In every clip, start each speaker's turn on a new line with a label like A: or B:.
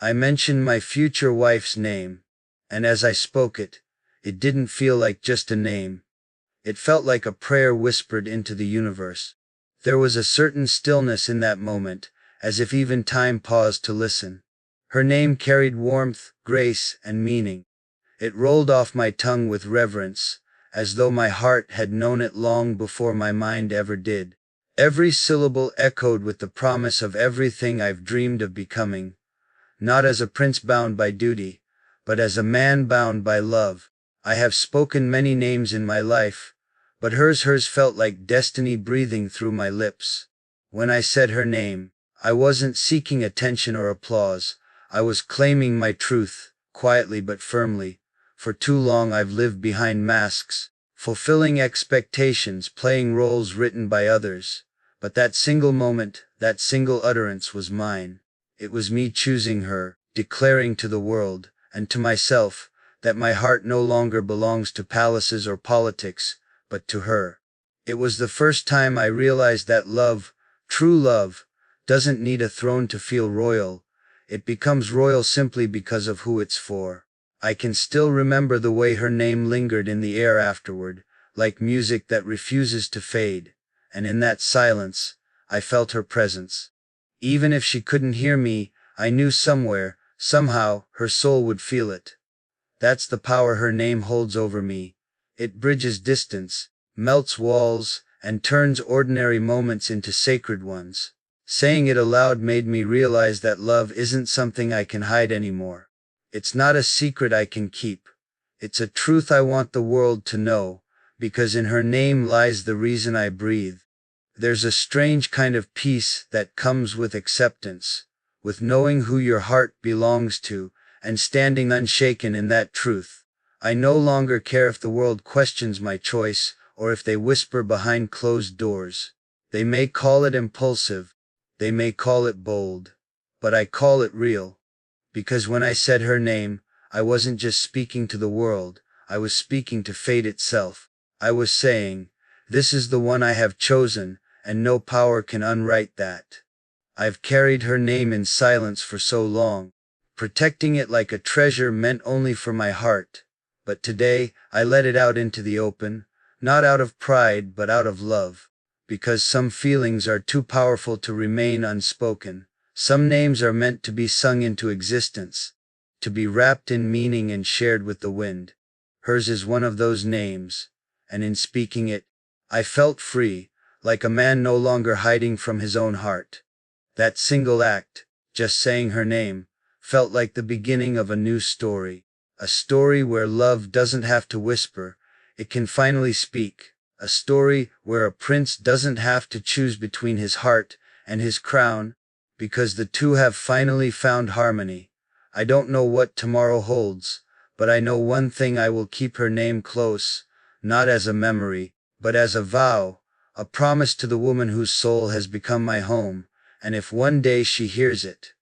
A: I mentioned my future wife's name, and as I spoke it, it didn't feel like just a name. It felt like a prayer whispered into the universe. There was a certain stillness in that moment, as if even time paused to listen. Her name carried warmth, grace, and meaning. It rolled off my tongue with reverence, as though my heart had known it long before my mind ever did. Every syllable echoed with the promise of everything I've dreamed of becoming, not as a prince bound by duty, but as a man bound by love. I have spoken many names in my life, but hers felt like destiny breathing through my lips. When I said her name, I wasn't seeking attention or applause. I was claiming my truth, quietly but firmly. For too long I've lived behind masks, fulfilling expectations, playing roles written by others. But that single moment, that single utterance was mine. It was me choosing her, declaring to the world, and to myself, that my heart no longer belongs to palaces or politics, but to her. It was the first time I realized that love, true love, doesn't need a throne to feel royal. It becomes royal simply because of who it's for. I can still remember the way her name lingered in the air afterward, like music that refuses to fade, and in that silence, I felt her presence. Even if she couldn't hear me, I knew somewhere, somehow, her soul would feel it. That's the power her name holds over me. It bridges distance, melts walls, and turns ordinary moments into sacred ones. Saying it aloud made me realize that love isn't something I can hide anymore. It's not a secret I can keep. It's a truth I want the world to know, because in her name lies the reason I breathe. There's a strange kind of peace that comes with acceptance, with knowing who your heart belongs to, and standing unshaken in that truth. I no longer care if the world questions my choice, or if they whisper behind closed doors. They may call it impulsive, they may call it bold, but I call it real. Because when I said her name, I wasn't just speaking to the world, I was speaking to fate itself. I was saying, this is the one I have chosen, and no power can unwrite that. I've carried her name in silence for so long, protecting it like a treasure meant only for my heart. But today, I let it out into the open, not out of pride but out of love. Because some feelings are too powerful to remain unspoken. Some names are meant to be sung into existence, to be wrapped in meaning and shared with the wind. Hers is one of those names, and in speaking it, I felt free, like a man no longer hiding from his own heart. That single act, just saying her name, felt like the beginning of a new story. A story where love doesn't have to whisper, it can finally speak. A story where a prince doesn't have to choose between his heart and his crown, because the two have finally found harmony. I don't know what tomorrow holds, but I know one thing: I will keep her name close, not as a memory, but as a vow, a promise to the woman whose soul has become my home. And if one day she hears it,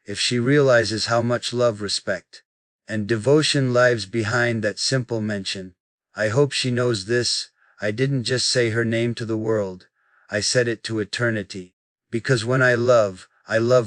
A: if she realizes how much love, respect, and devotion lies behind that simple mention, I hope she knows this: I didn't just say her name to the world, I said it to eternity. Because when I love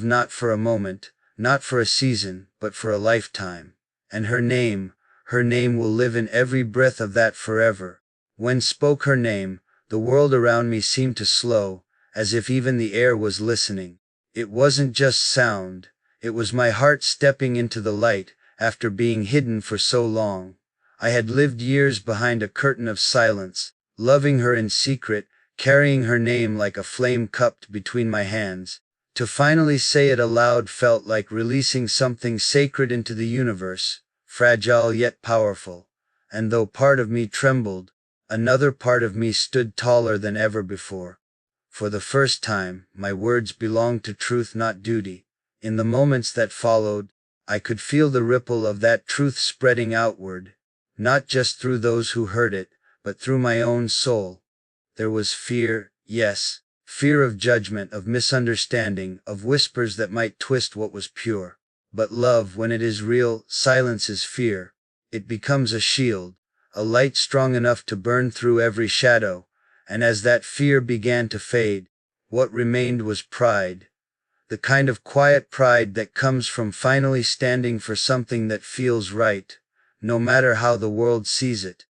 A: not for a moment, not for a season, but for a lifetime. And her name will live in every breath of that forever. When spoke her name, the world around me seemed to slow, as if even the air was listening. It wasn't just sound, it was my heart stepping into the light after being hidden for so long. I had lived years behind a curtain of silence, loving her in secret, carrying her name like a flame cupped between my hands. To finally say it aloud felt like releasing something sacred into the universe, fragile yet powerful. And though part of me trembled, another part of me stood taller than ever before. For the first time, my words belonged to truth, not duty. In the moments that followed, I could feel the ripple of that truth spreading outward, not just through those who heard it, but through my own soul. There was fear, yes, fear of judgment, of misunderstanding, of whispers that might twist what was pure. But love, when it is real, silences fear. It becomes a shield, a light strong enough to burn through every shadow. And as that fear began to fade, what remained was pride. the kind of quiet pride that comes from finally standing for something that feels right, no matter how the world sees it.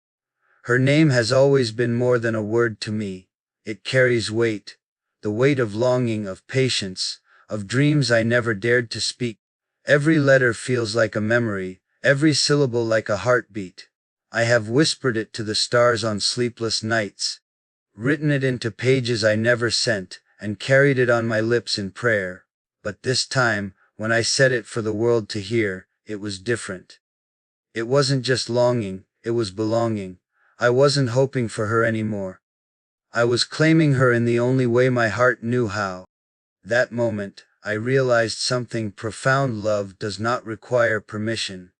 A: Her name has always been more than a word to me. It carries weight, the weight of longing, of patience, of dreams I never dared to speak. Every letter feels like a memory, every syllable like a heartbeat. I have whispered it to the stars on sleepless nights, written it into pages I never sent, and carried it on my lips in prayer. But this time, when I said it for the world to hear, it was different. It wasn't just longing, it was belonging. I wasn't hoping for her anymore. I was claiming her in the only way my heart knew how. That moment, I realized something profound. Love does not require permission.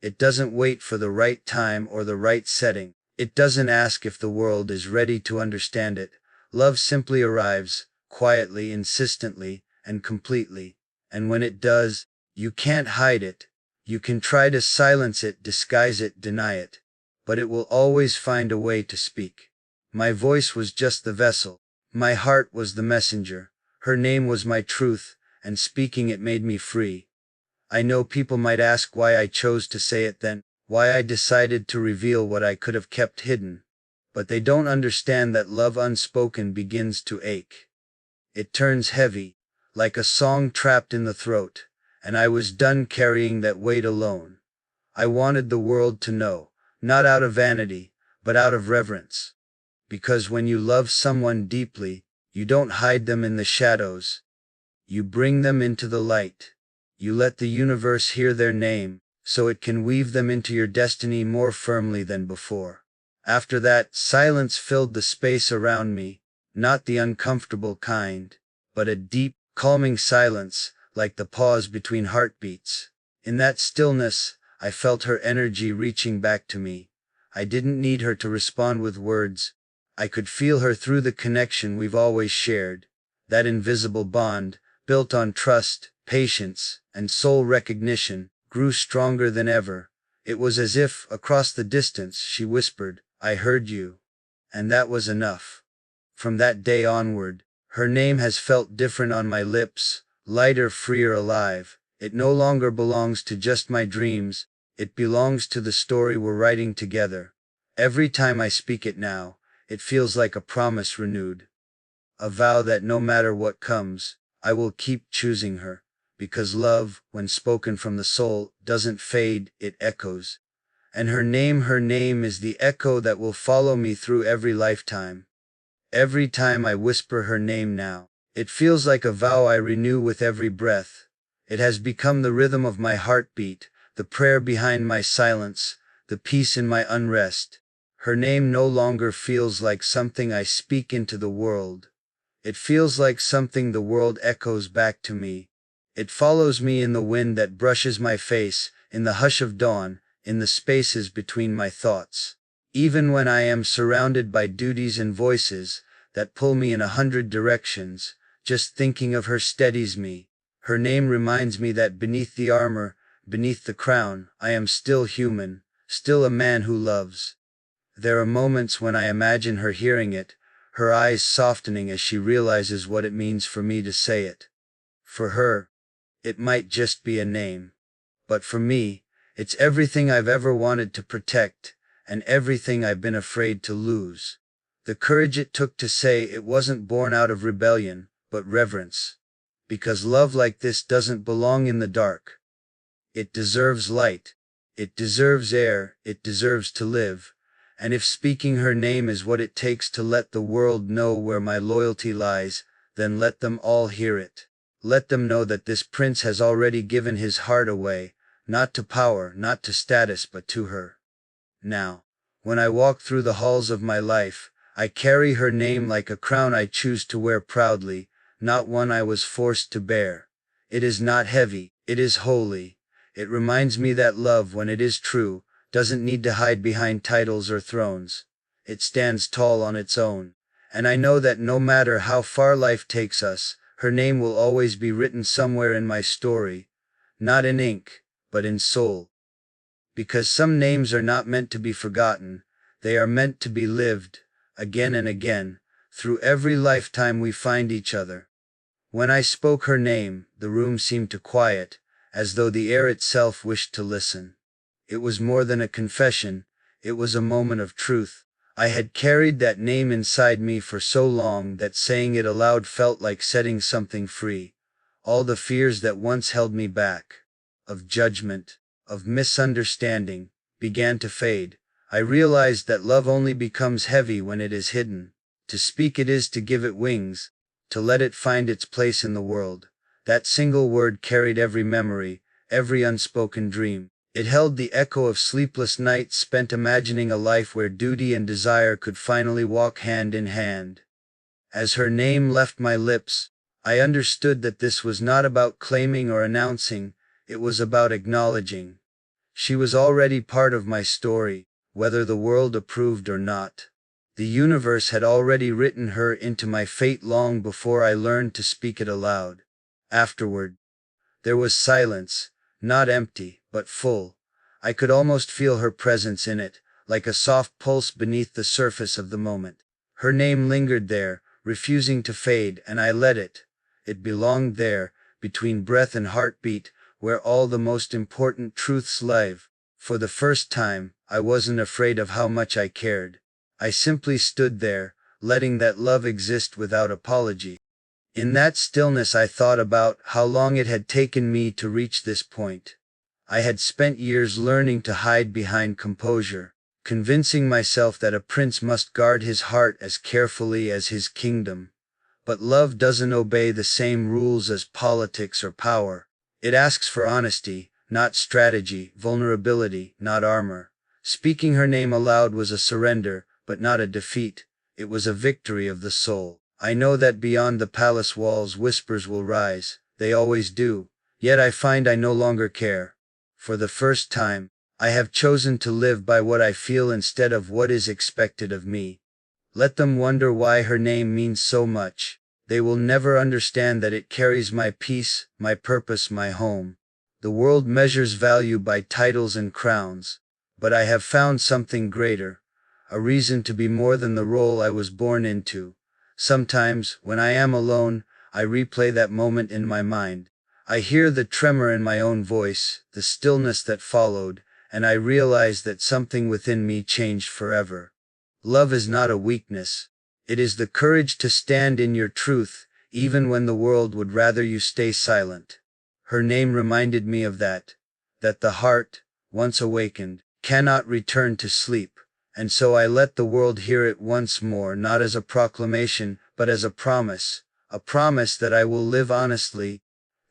A: It doesn't wait for the right time or the right setting. It doesn't ask if the world is ready to understand it. Love simply arrives, quietly, insistently, and completely. And when it does, you can't hide it. You can try to silence it, disguise it, deny it. But it will always find a way to speak. My voice was just the vessel. My heart was the messenger. Her name was my truth, and speaking it made me free. I know people might ask why I chose to say it then, why I decided to reveal what I could have kept hidden. But they don't understand that love unspoken begins to ache. It turns heavy, like a song trapped in the throat, and I was done carrying that weight alone. I wanted the world to know, not out of vanity, but out of reverence. Because when you love someone deeply, you don't hide them in the shadows. You bring them into the light. You let the universe hear their name, so it can weave them into your destiny more firmly than before. After that, silence filled the space around me, not the uncomfortable kind, but a deep, calming silence, like the pause between heartbeats. In that stillness, I felt her energy reaching back to me. I didn't need her to respond with words. I could feel her through the connection we've always shared. That invisible bond, built on trust, patience, and soul recognition, grew stronger than ever. It was as if, across the distance, she whispered, "I heard you." And that was enough. From that day onward, her name has felt different on my lips, lighter, freer, alive. It no longer belongs to just my dreams, it belongs to the story we're writing together. Every time I speak it now, it feels like a promise renewed. A vow that no matter what comes, I will keep choosing her. Because love, when spoken from the soul, doesn't fade, it echoes. And her name is the echo that will follow me through every lifetime. Every time I whisper her name now, it feels like a vow I renew with every breath. It has become the rhythm of my heartbeat, the prayer behind my silence, the peace in my unrest. Her name no longer feels like something I speak into the world. It feels like something the world echoes back to me. It follows me in the wind that brushes my face, in the hush of dawn, in the spaces between my thoughts. Even when I am surrounded by duties and voices that pull me in 100 directions, just thinking of her steadies me. Her name reminds me that beneath the armor, beneath the crown, I am still human, still a man who loves. There are moments when I imagine her hearing it, her eyes softening as she realizes what it means for me to say it. For her, it might just be a name. But for me, it's everything I've ever wanted to protect, and everything I've been afraid to lose. The courage it took to say it wasn't born out of rebellion, but reverence. Because love like this doesn't belong in the dark. It deserves light. It deserves air. It deserves to live. And if speaking her name is what it takes to let the world know where my loyalty lies, then let them all hear it. Let them know that this prince has already given his heart away, not to power, not to status, but to her. Now, when I walk through the halls of my life, I carry her name like a crown I choose to wear proudly, not one I was forced to bear. It is not heavy, it is holy. It reminds me that love, when it is true, doesn't need to hide behind titles or thrones. It stands tall on its own. And I know that no matter how far life takes us, her name will always be written somewhere in my story. Not in ink, but in soul. Because some names are not meant to be forgotten, they are meant to be lived, again and again, through every lifetime we find each other. When I spoke her name, the room seemed to quiet, as though the air itself wished to listen. It was more than a confession, it was a moment of truth. I had carried that name inside me for so long that saying it aloud felt like setting something free. All the fears that once held me back, of judgment, of misunderstanding, began to fade. I realized that love only becomes heavy when it is hidden. To speak it is to give it wings, to let it find its place in the world. That single word carried every memory, every unspoken dream. It held the echo of sleepless nights spent imagining a life where duty and desire could finally walk hand in hand. As her name left my lips, I understood that this was not about claiming or announcing, it was about acknowledging. She was already part of my story, whether the world approved or not. The universe had already written her into my fate long before I learned to speak it aloud. Afterward, there was silence, not empty, but full. I could almost feel her presence in it, like a soft pulse beneath the surface of the moment. Her name lingered there, refusing to fade, and I let it. It belonged there, between breath and heartbeat, where all the most important truths live. For the first time, I wasn't afraid of how much I cared. I simply stood there, letting that love exist without apology. In that stillness I thought about how long it had taken me to reach this point. I had spent years learning to hide behind composure, convincing myself that a prince must guard his heart as carefully as his kingdom. But love doesn't obey the same rules as politics or power. It asks for honesty, not strategy, vulnerability, not armor. Speaking her name aloud was a surrender, but not a defeat. It was a victory of the soul. I know that beyond the palace walls whispers will rise. They always do. Yet I find I no longer care. For the first time, I have chosen to live by what I feel instead of what is expected of me. Let them wonder why her name means so much. They will never understand that it carries my peace, my purpose, my home. The world measures value by titles and crowns, but I have found something greater, a reason to be more than the role I was born into. Sometimes, when I am alone, I replay that moment in my mind. I hear the tremor in my own voice, the stillness that followed, and I realize that something within me changed forever. Love is not a weakness. It is the courage to stand in your truth, even when the world would rather you stay silent. Her name reminded me of that the heart, once awakened, cannot return to sleep, and so I let the world hear it once more, not as a proclamation, but as a promise that I will live honestly,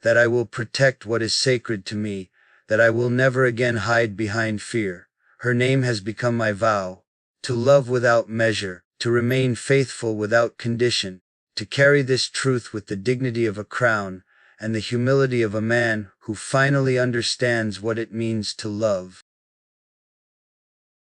A: that I will protect what is sacred to me, that I will never again hide behind fear. Her name has become my vow, to love without measure, to remain faithful without condition, to carry this truth with the dignity of a crown, and the humility of a man who finally understands what it means to love.